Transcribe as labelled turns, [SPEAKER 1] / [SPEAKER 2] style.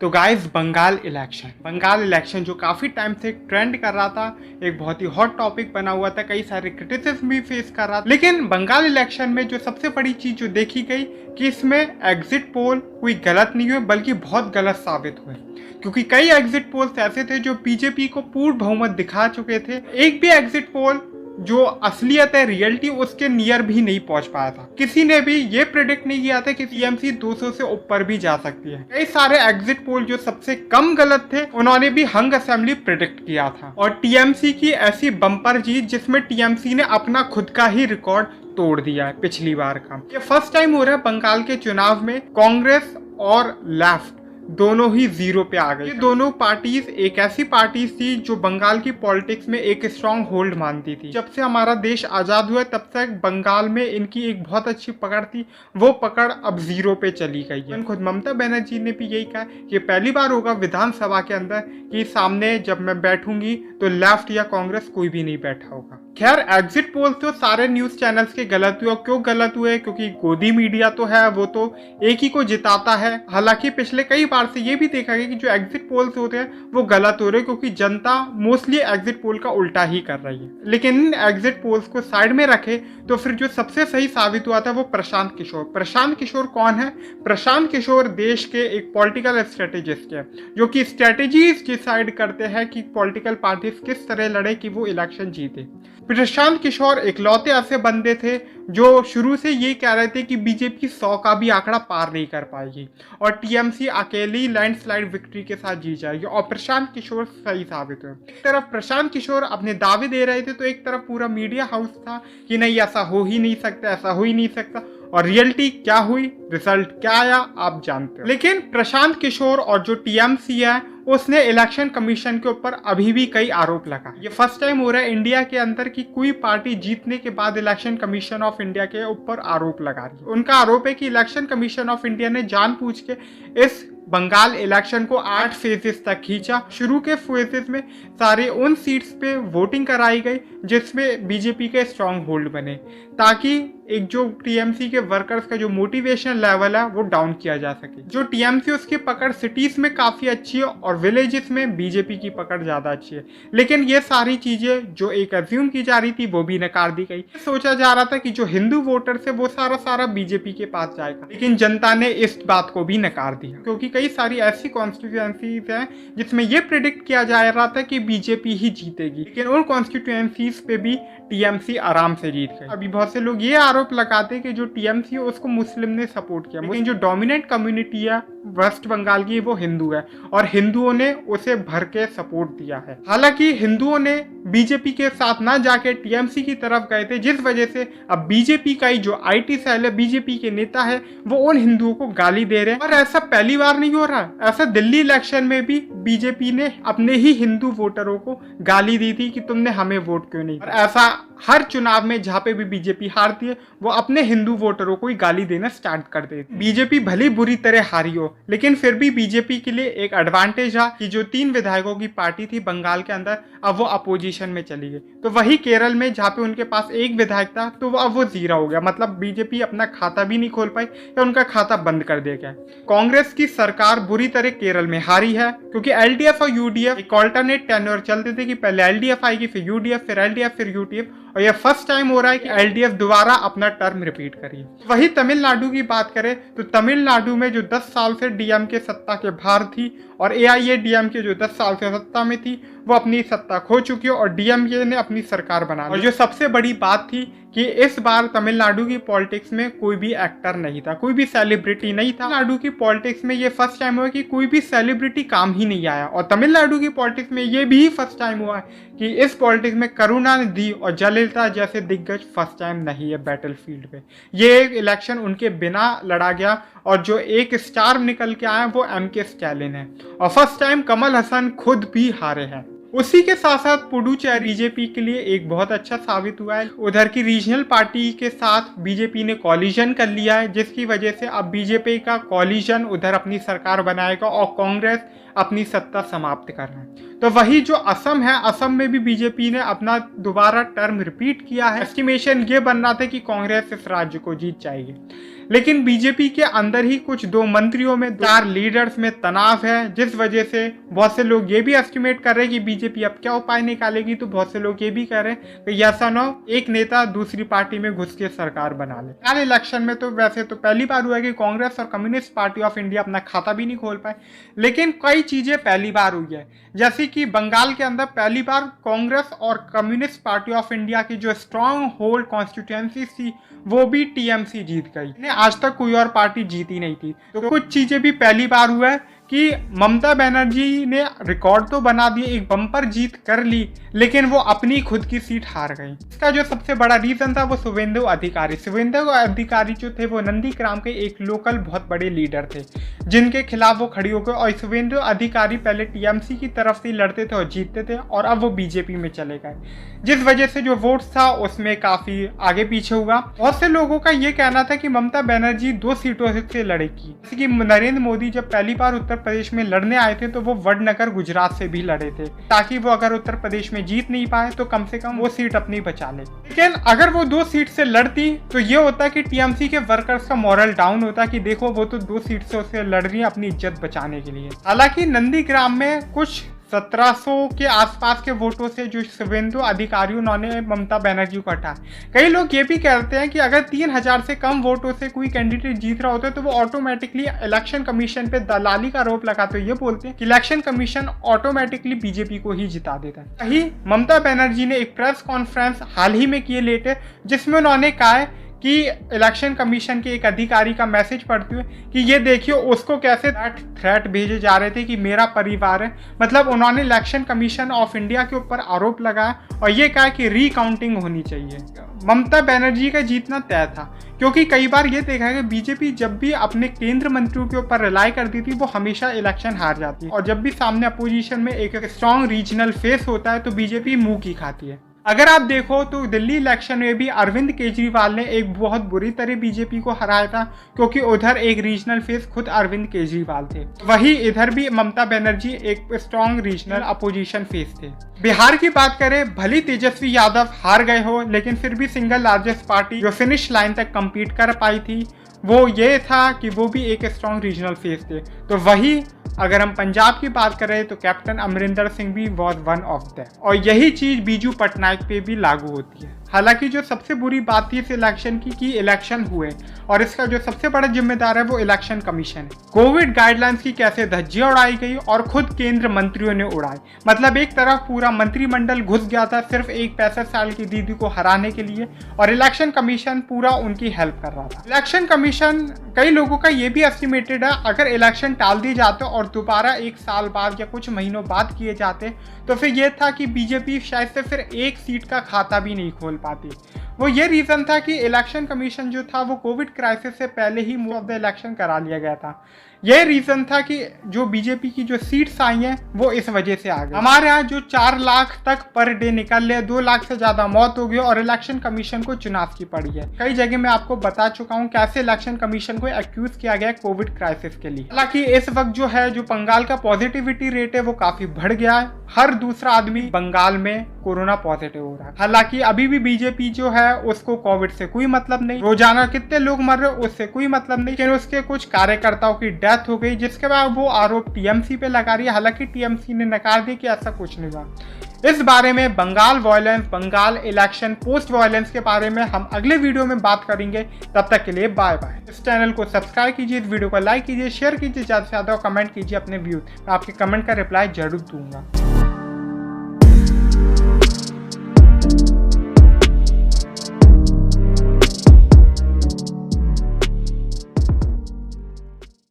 [SPEAKER 1] तो guys Bengal election जो काफ़ी टाइम से ट्रेंड कर रहा था, एक बहुत ही हॉट टॉपिक बना हुआ था, कई सारे क्रिटिसिज्म भी फेस कर रहा था। लेकिन बंगाल इलेक्शन में जो सबसे बड़ी चीज़ जो देखी गई कि इसमें एग्जिट पोल कोई गलत नहीं हुए बल्कि बहुत गलत साबित हुए, क्योंकि कई एग्जिट पोल्स ऐसे थे जो बीजेपी को पूर्ण बहुमत दिखा चुके थे। एक भी एग्जिट पोल जो असलियत है, रियलिटी, उसके नियर भी नहीं पहुंच पाया था। किसी ने भी ये प्रेडिक्ट नहीं किया था कि टीएमसी 200 से ऊपर भी जा सकती है। कई सारे एग्जिट पोल जो सबसे कम गलत थे उन्होंने भी हंग असेंबली प्रेडिक्ट किया था, और टीएमसी की ऐसी बम्पर जीत जिसमें टीएमसी ने अपना खुद का ही रिकॉर्ड तोड़ दिया है पिछली बार का। ये फर्स्ट टाइम हो रहा है बंगाल के चुनाव में कांग्रेस और लेफ्ट दोनों ही जीरो पे आ गए। ये दोनों पार्टीज एक ऐसी पार्टीज थी जो बंगाल की पॉलिटिक्स में एक स्ट्रॉन्ग होल्ड मानती थी। जब से हमारा देश आजाद हुआ तब तक बंगाल में इनकी एक बहुत अच्छी पकड़ थी, वो पकड़ अब जीरो पे चली गई है। खुद ममता बनर्जी ने भी यही कहा कि पहली बार होगा विधानसभा के अंदर कि सामने जब मैं बैठूंगी तो लेफ्ट या कांग्रेस कोई भी नहीं बैठा होगा। खैर, एग्जिट पोल तो सारे न्यूज चैनल्स के गलत हुए। क्यों गलत हुए? क्योंकि गोदी मीडिया तो है, वो तो एक ही को जिताता है। हालांकि पिछले कई बार से ये भी देखा गया कि जो एग्जिट पोल्स होते हैं वो गलत हो रहे हैं, क्योंकि जनता मोस्टली एग्जिट पोल का उल्टा ही कर रही है। लेकिन इन एग्जिट पोल्स को साइड में रखे तो फिर जो सबसे सही साबित हुआ था वो प्रशांत किशोर। प्रशांत किशोर कौन है? प्रशांत किशोर देश के एक पॉलिटिकल स्ट्रेटेजिस्ट है, जो कि स्ट्रेटेजीज डिसाइड करते हैं कि पॉलिटिकल पार्टीज किस तरह लड़े कि वो इलेक्शन जीते। प्रशांत किशोर इकलौते ऐसे बंदे थे जो शुरू से ये कह रहे थे कि बीजेपी 100 का भी आंकड़ा पार नहीं कर पाएगी और टीएमसी अकेली लैंडस्लाइड विक्ट्री के साथ जीत जाएगी, और प्रशांत किशोर सही साबित हुए। एक तरफ प्रशांत किशोर अपने दावे दे रहे थे तो एक तरफ पूरा मीडिया हाउस था कि नहीं, ऐसा हो ही नहीं सकता, ऐसा हो ही नहीं सकता। और रियलिटी क्या हुई, रिजल्ट क्या आया, आप जानते हो। लेकिन प्रशांत किशोर और जो टीएमसी है उसने इलेक्शन कमीशन के ऊपर अभी भी कई आरोप लगा। ये फर्स्ट टाइम हो रहा है इंडिया के अंदर कि कोई पार्टी जीतने के बाद इलेक्शन कमीशन ऑफ इंडिया के ऊपर आरोप लगा रही है। उनका आरोप है कि इलेक्शन कमीशन ऑफ इंडिया ने जानबूझ के इस बंगाल इलेक्शन को 8 फेजेस तक खींचा। शुरू के फेजेस में सारे उन सीट्स पे वोटिंग कराई गई जिसमें बीजेपी के स्ट्रॉन्ग होल्ड बने, ताकि एक जो टीएमसी के वर्कर्स का जो मोटिवेशन लेवल है वो डाउन किया जा सके। जो टीएमसी उसकी पकड़ सिटीज में काफी अच्छी है और विलेजेस में बीजेपी की पकड़ ज्यादा अच्छी है। लेकिन ये सारी चीजें जो एक अज्यूम की जा रही थी वो भी नकार दी गई। सोचा जा रहा था कि जो हिंदू वोटर्स है वो सारा बीजेपी के पास जाएगा, लेकिन जनता ने इस बात को भी नकार दिया, क्योंकि कई सारी ऐसी कॉन्स्टिट्यूएंसीज हैं जिसमें यह प्रेडिक्ट किया जा रहा था कि बीजेपी ही जीतेगी, लेकिन उन कॉन्स्टिट्यूएंसीज पे भी टीएमसी आराम से जीत गई। अभी बहुत से लोग ये आरोप लगाते कि जो टीएमसी है उसको मुस्लिम ने सपोर्ट किया, लेकिन जो डोमिनेंट कम्युनिटी है वेस्ट बंगाल की वो हिंदू है और हिंदुओं ने उसे भर के सपोर्ट दिया है। हालांकि हिंदुओं ने बीजेपी के साथ ना जाके टीएमसी की तरफ गए थे, जिस वजह से अब बीजेपी का ही जो आईटी सेल है, बीजेपी के नेता है, वो उन हिंदुओं को गाली दे रहे हैं। और ऐसा पहली बार नहीं हो रहा, ऐसा दिल्ली इलेक्शन में भी बीजेपी ने अपने ही हिंदू वोटरों को गाली दी थी कि तुमने हमें वोट क्यों नहीं। और ऐसा हर चुनाव में जहां पे भी बीजेपी हारती है वो अपने हिंदू वोटरों को ही गाली देना स्टार्ट कर देती है। बीजेपी भली बुरी तरह हारी हो, लेकिन फिर भी बीजेपी के लिए एक एडवांटेज है कि जो 3 विधायकों की पार्टी थी बंगाल के अंदर, अब वो अपोजिशन में चली गई। तो वही केरल में जहाँ पे उनके पास एक विधायक था तो अब वो जीरो हो गया, मतलब बीजेपी अपना खाता भी नहीं खोल पाई या उनका खाता बंद कर दिया गया। कांग्रेस की सरकार बुरी तरह केरल में हारी है, क्योंकि एलडीएफ और यूडीएफ एक ऑल्टरनेट टेन्योर चलते थे कि पहले एलडीएफ आएगी, फिर यूडीएफ, फिर एलडीएफ, फिर यूटीएफ, और ये फर्स्ट टाइम हो रहा है कि एलडीएफ दोबारा अपना टर्म रिपीट करिए। वही तमिलनाडु की बात करें तो तमिलनाडु में जो 10 साल से डीएमके सत्ता के बाहर थी और एआईएडीएमके जो 10 साल से सत्ता में थी वो अपनी सत्ता खो चुकी है और डीएमके ने अपनी सरकार बना ली। और जो सबसे बड़ी बात थी कि इस बार तमिलनाडु की पॉलिटिक्स में कोई भी एक्टर नहीं था, कोई भी सेलिब्रिटी नहीं था। तमिलनाडु की पॉलिटिक्स में ये फर्स्ट टाइम हुआ कि कोई भी सेलिब्रिटी काम ही नहीं आया, और तमिलनाडु की पॉलिटिक्स में ये भी फर्स्ट टाइम हुआ कि इस पॉलिटिक्स में करुणानिधि और जयललिता जैसे दिग्गज फर्स्ट टाइम नहीं है बैटल फील्ड पे। ये इलेक्शन उनके बिना लड़ा गया और जो एक स्टार निकल के आया वो एमके स्टैलिन है, और फर्स्ट टाइम कमल हसन खुद भी हारे हैं। उसी के साथ साथ पुडुचेरी बीजेपी के लिए एक बहुत अच्छा साबित हुआ है। उधर की रीजनल पार्टी के साथ बीजेपी ने कॉलिजन कर लिया है, जिसकी वजह से अब बीजेपी का कॉलिजन उधर अपनी सरकार बनाएगा और कांग्रेस अपनी सत्ता समाप्त कर रहा है। तो वही जो असम है, असम में भी बीजेपी ने अपना दोबारा टर्म रिपीट किया है। एस्टिमेशन ये बन रहा था कि कांग्रेस इस राज्य को जीत जाएगी, लेकिन बीजेपी के अंदर ही कुछ 2 मंत्रियों में 4 लीडर्स में तनाव है, जिस वजह से बहुत से लोग ये भी एस्टिमेट कर रहे हैं कि बीजेपी अब क्या उपाय निकालेगी। तो बहुत से लोग ये भी कह रहे हैं कि ऐसा ना हो एक नेता दूसरी पार्टी में घुस के सरकार बना ले। हाल इलेक्शन में तो वैसे तो पहली बार हुआ है कि कांग्रेस और कम्युनिस्ट पार्टी ऑफ इंडिया अपना खाता भी नहीं खोल पाए, लेकिन कई चीजें पहली बार हुई है। जैसे कि बंगाल के अंदर पहली बार कांग्रेस और कम्युनिस्ट पार्टी ऑफ इंडिया की जो स्ट्रॉन्ग होल्ड कॉन्स्टिट्यूएंसी थी वो भी टीएमसी जीत गई। आज तक कोई और पार्टी जीती नहीं थी। तो कुछ चीजें भी पहली बार हुआ है कि ममता बनर्जी ने रिकॉर्ड तो बना दिए, एक बम्पर जीत कर ली, लेकिन वो अपनी खुद की सीट हार गई। इसका जो सबसे बड़ा रीजन था वो शुभेंदु अधिकारी जो थे वो नंदीग्राम के एक लोकल बहुत बड़े लीडर थे, जिनके खिलाफ वो खड़ी हो गए। और शुभेंदु अधिकारी पहले टीएमसी की तरफ से लड़ते थे और जीतते थे, और अब वो बीजेपी में चले गए, जिस वजह से जो वोट्स था उसमें काफी आगे पीछे हुआ। बहुत से लोगों का ये कहना था कि ममता बनर्जी 2 सीटों से लड़ेगी। जैसे कि नरेंद्र मोदी जब पहली बार उत्तर प्रदेश में लड़ने आए थे तो वो वडनगर गुजरात से भी लड़े थे, ताकि वो अगर उत्तर प्रदेश में जीत नहीं पाए तो कम से कम वो सीट अपनी बचा ले। लेकिन अगर वो 2 सीट से लड़ती तो ये होता कि टीएमसी के वर्कर्स का मॉरल डाउन होता कि देखो वो तो 2 सीट से लड़ रही है अपनी इज्जत बचाने के लिए। हालांकि नंदीग्राम में कुछ 1700 के आसपास के वोटों से जो शुभेंदु अधिकारी उन्होंने ममता बनर्जी को हटाया। कई लोग ये भी कहते हैं कि अगर 3000 से कम वोटों से कोई कैंडिडेट जीत रहा होता है तो वो ऑटोमेटिकली इलेक्शन कमीशन पे दलाली का आरोप लगाते हुए ये बोलते हैं कि इलेक्शन कमीशन ऑटोमेटिकली बीजेपी को ही जिता देता है। वही ममता बनर्जी ने एक प्रेस कॉन्फ्रेंस हाल ही में किए लेटे, जिसमें उन्होंने कहा है कि इलेक्शन कमीशन के एक अधिकारी का मैसेज पढ़ते हुए कि ये देखिए उसको कैसे थ्रेट भेजे जा रहे थे कि मेरा परिवार है। मतलब उन्होंने इलेक्शन कमीशन ऑफ इंडिया के ऊपर आरोप लगाया और ये कहा कि रीकाउंटिंग होनी चाहिए। ममता बनर्जी का जीतना तय था, क्योंकि कई बार ये देखा है कि बीजेपी जब भी अपने केंद्र मंत्रियों के ऊपर रिलाई करती थी वो हमेशा इलेक्शन हार जाती है, और जब भी सामने अपोजिशन में एक स्ट्रॉन्ग रीजनल फेस होता है तो बीजेपी मुंह की खाती है। अगर आप देखो तो दिल्ली इलेक्शन में भी अरविंद केजरीवाल ने एक बहुत बुरी तरह बीजेपी को हराया था, क्योंकि उधर एक रीजनल फेस खुद अरविंद केजरीवाल थे। वही इधर भी ममता बनर्जी एक स्ट्रॉन्ग रीजनल अपोजिशन फेस थे। बिहार की बात करें, भली तेजस्वी यादव हार गए हो, लेकिन फिर भी सिंगल लार्जेस्ट पार्टी जो फिनिश लाइन तक कंपीट कर पाई थी वो ये था कि वो भी एक स्ट्रॉन्ग रीजनल फेस थे। तो वही अगर हम पंजाब की बात करें तो कैप्टन अमरिंदर सिंह भी वॉज वन ऑफ दैम, और यही चीज बीजू पटनायक पे भी लागू होती है। हालांकि जो सबसे बुरी बात थी इस इलेक्शन की कि इलेक्शन हुए और इसका जो सबसे बड़ा जिम्मेदार है वो इलेक्शन कमीशन है। कोविड गाइडलाइंस की कैसे धज्जियां उड़ाई गई और खुद केंद्र मंत्रियों ने उड़ाई। मतलब एक तरफ पूरा मंत्रिमंडल घुस गया था सिर्फ एक 65 साल की दीदी को हराने के लिए, और इलेक्शन कमीशन पूरा उनकी हेल्प कर रहा था। इलेक्शन कमीशन कई लोगों का ये भी एस्टिमेटेड है अगर इलेक्शन टाल दिए जाते और दोबारा 1 साल बाद या कुछ महीनों बाद किए जाते तो फिर ये था कि बीजेपी शायद से फिर 1 सीट का खाता भी नहीं खोल पाती। वो ये रीजन था कि इलेक्शन कमीशन जो था वो कोविड क्राइसिस से पहले ही मूव ऑफ द इलेक्शन करा लिया गया था। ये रीजन था कि जो बीजेपी की जो सीट्स आई हैं वो इस वजह से आ गई। हमारे यहाँ जो 4 लाख तक पर डे निकल रहे, 2 लाख से ज्यादा मौत हो गई और इलेक्शन कमीशन को चुनाव की पड़ी है। कई जगह मैं आपको बता चुका हूँ कैसे इलेक्शन कमीशन को एक्यूज किया गया है कोविड क्राइसिस के लिए। हालांकि इस वक्त जो है जो बंगाल का पॉजिटिविटी रेट है वो काफी बढ़ गया है। हर दूसरा आदमी बंगाल में कोरोना पॉजिटिव हो रहा है। हालांकि अभी भी बीजेपी जो है उसको कोविड से कोई मतलब नहीं, रोजाना कितने लोग मर रहे उससे कोई मतलब नहीं, लेकिन उसके कुछ कार्यकर्ताओं की डेथ हो गई जिसके बाद वो आरोप टीएमसी पे लगा रही है। हालांकि टीएमसी ने नकार दिया कि ऐसा कुछ नहीं हुआ। इस बारे में Bengal violence, Bengal election, post violence के बारे में हम अगले वीडियो में बात करेंगे। तब तक के लिए बाय बाय। इस चैनल को सब्सक्राइब कीजिए, इस वीडियो को लाइक कीजिए, शेयर कीजिए ज्यादा से ज्यादा और कमेंट कीजिए अपने व्यूज। मैं आपके कमेंट का रिप्लाई जरूर दूंगा।